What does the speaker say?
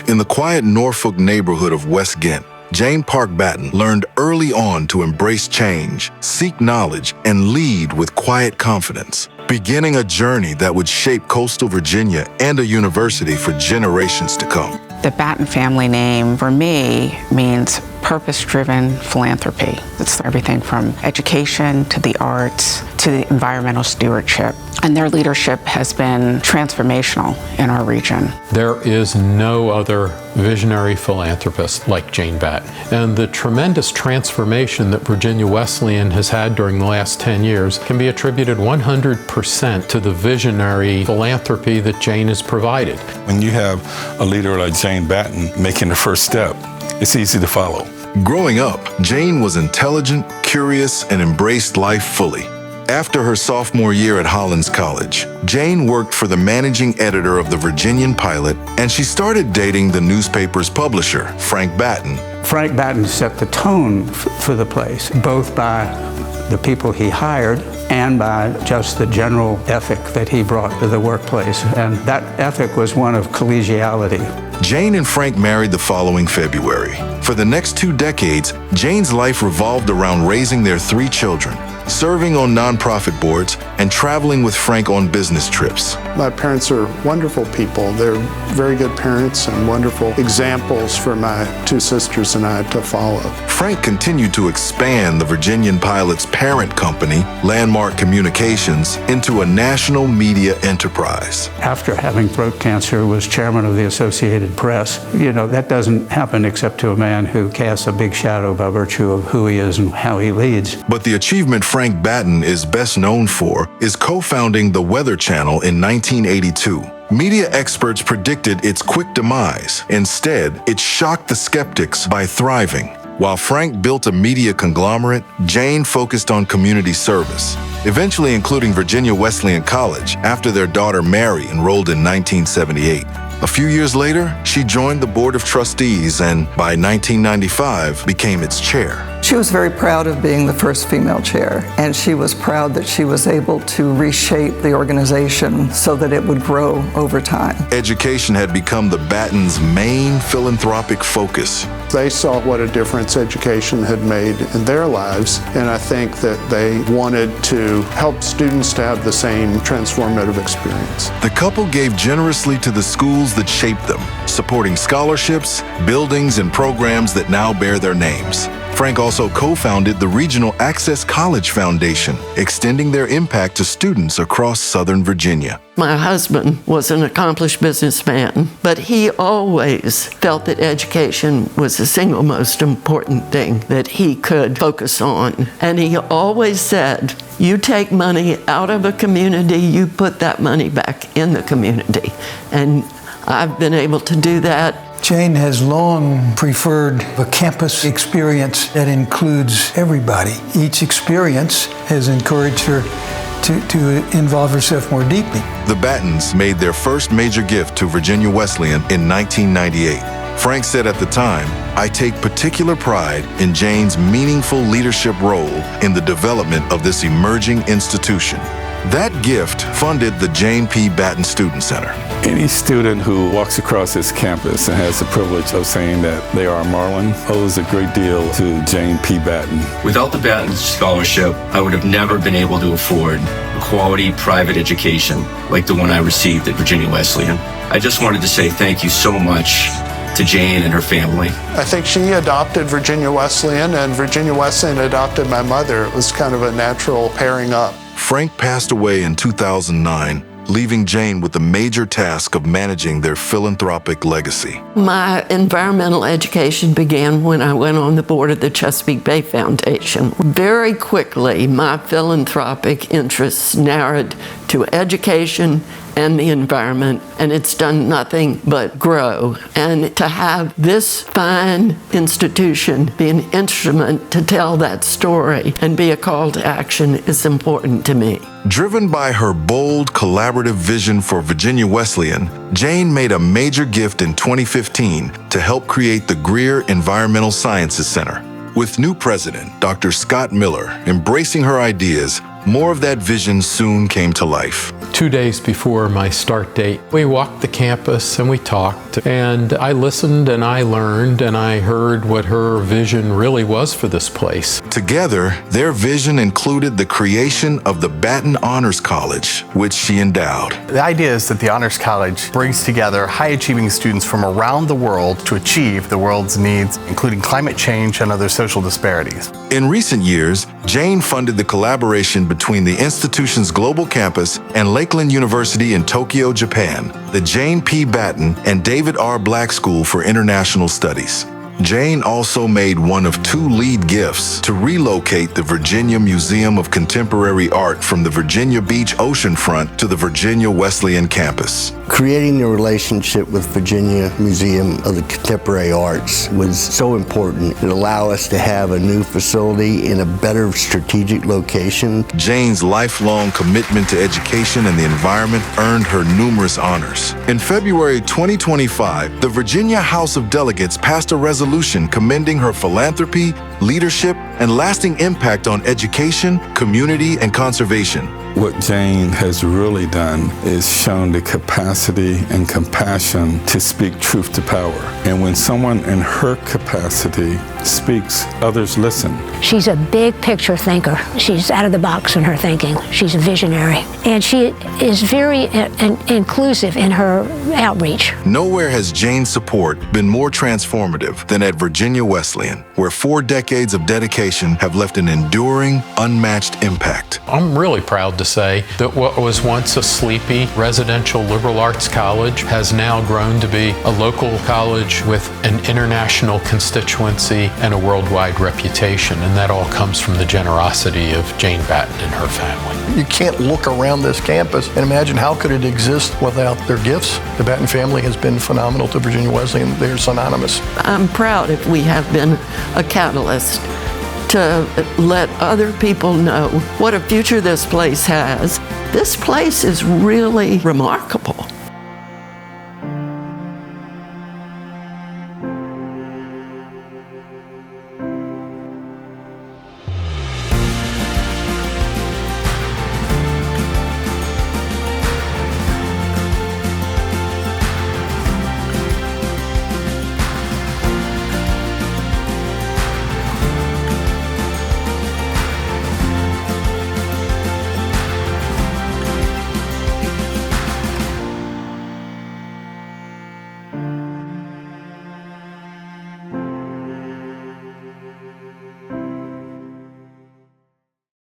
In the quiet Norfolk neighborhood of West Ghent, Jane Park Batten learned early on to embrace change, seek knowledge, and lead with quiet confidence, beginning a journey that would shape coastal Virginia and a university for generations to come. The Batten family name, for me, means purpose-driven philanthropy. It's everything from education to the arts to the environmental stewardship. And their leadership has been transformational in our region. There is no other visionary philanthropist like Jane Batten. And the tremendous transformation that Virginia Wesleyan has had during the last 10 years can be attributed 100% to the visionary philanthropy that Jane has provided. When you have a leader like Jane Batten making the first step, it's easy to follow. Growing up, Jane was intelligent, curious, and embraced life fully. After her sophomore year at Hollins College, Jane worked for the managing editor of the Virginian Pilot, and she started dating the newspaper's publisher, Frank Batten. Frank Batten set the tone for the place, both by the people he hired and by just the general ethic that he brought to the workplace. And that ethic was one of collegiality. Jane and Frank married the following February. For the next 2 decades, Jane's life revolved around raising their 3 children, serving on nonprofit boards, and traveling with Frank on business trips. My parents are wonderful people. They're very good parents and wonderful examples for my 2 sisters and I to follow. Frank continued to expand the Virginian Pilot's parent company, Landmark Communications, into a national media enterprise. After having throat cancer, was chairman of the Associated Press. You know, that doesn't happen except to a man who casts a big shadow by virtue of who he is and how he leads. But the achievement Frank Batten is best known for is co-founding the Weather Channel in 1982. Media experts predicted its quick demise. Instead, it shocked the skeptics by thriving. While Frank built a media conglomerate, Jane focused on community service, eventually including Virginia Wesleyan College after their daughter Mary enrolled in 1978. A few years later, she joined the Board of Trustees and, by 1995, became its chair. She was very proud of being the first female chair, and she was proud that she was able to reshape the organization so that it would grow over time. Education had become the Batten's main philanthropic focus. They saw what a difference education had made in their lives, and I think that they wanted to help students to have the same transformative experience. The couple gave generously to the schools that shaped them, supporting scholarships, buildings, and programs that now bear their names. Frank also co-founded the Regional Access College Foundation, extending their impact to students across Southern Virginia. My husband was an accomplished businessman, but he always felt that education was the single most important thing that he could focus on. And he always said, you take money out of a community, you put that money back in the community. And I've been able to do that. Jane has long preferred a campus experience that includes everybody. Each experience has encouraged her to involve herself more deeply. The Battens made their first major gift to Virginia Wesleyan in 1998. Frank said at the time, I take particular pride in Jane's meaningful leadership role in the development of this emerging institution. That gift funded the Jane P. Batten Student Center. Any student who walks across this campus and has the privilege of saying that they are a Marlin owes a great deal to Jane P. Batten. Without the Batten Scholarship, I would have never been able to afford a quality private education like the one I received at Virginia Wesleyan. I just wanted to say thank you so much to Jane and her family. I think she adopted Virginia Wesleyan, and Virginia Wesleyan adopted my mother. It was kind of a natural pairing up. Frank passed away in 2009, leaving Jane with the major task of managing their philanthropic legacy. My environmental education began when I went on the board of the Chesapeake Bay Foundation. Very quickly, my philanthropic interests narrowed to education and the environment, and it's done nothing but grow. And to have this fine institution be an instrument to tell that story and be a call to action is important to me. Driven by her bold, collaborative vision for Virginia Wesleyan, Jane made a major gift in 2015 to help create the Greer Environmental Sciences Center. With new president, Dr. Scott Miller, embracing her ideas, more of that vision soon came to life. 2 days before my start date, we walked the campus and we talked, and I listened and I learned and I heard what her vision really was for this place. Together, their vision included the creation of the Batten Honors College, which she endowed. The idea is that the Honors College brings together high-achieving students from around the world to achieve the world's needs, including climate change and other social disparities. In recent years, Jane funded the collaboration between the institution's global campus and Lakeland University in Tokyo, Japan, the Jane P. Batten and David R. Black School for International Studies. Jane also made one of 2 lead gifts to relocate the Virginia Museum of Contemporary Art from the Virginia Beach oceanfront to the Virginia Wesleyan campus. Creating a relationship with Virginia Museum of the Contemporary Arts was so important. It allowed us to have a new facility in a better strategic location. Jane's lifelong commitment to education and the environment earned her numerous honors. In February 2025, the Virginia House of Delegates passed a resolution commending her philanthropy, leadership, and lasting impact on education, community, and conservation. What Jane has really done is shown the capacity and compassion to speak truth to power. And when someone in her capacity speaks, others listen. She's a big picture thinker. She's out of the box in her thinking. She's a visionary. And she is very inclusive in her outreach. Nowhere has Jane's support been more transformative than at Virginia Wesleyan, where 4 decades of dedication have left an enduring, unmatched impact. I'm really proud to say that what was once a sleepy residential liberal arts college has now grown to be a local college with an international constituency and a worldwide reputation, and that all comes from the generosity of Jane Batten and her family. You can't look around this campus and imagine how could it exist without their gifts. The Batten family has been phenomenal to Virginia Wesleyan. They're synonymous. I'm proud if we have been a catalyst to let other people know what a future this place has. This place is really remarkable.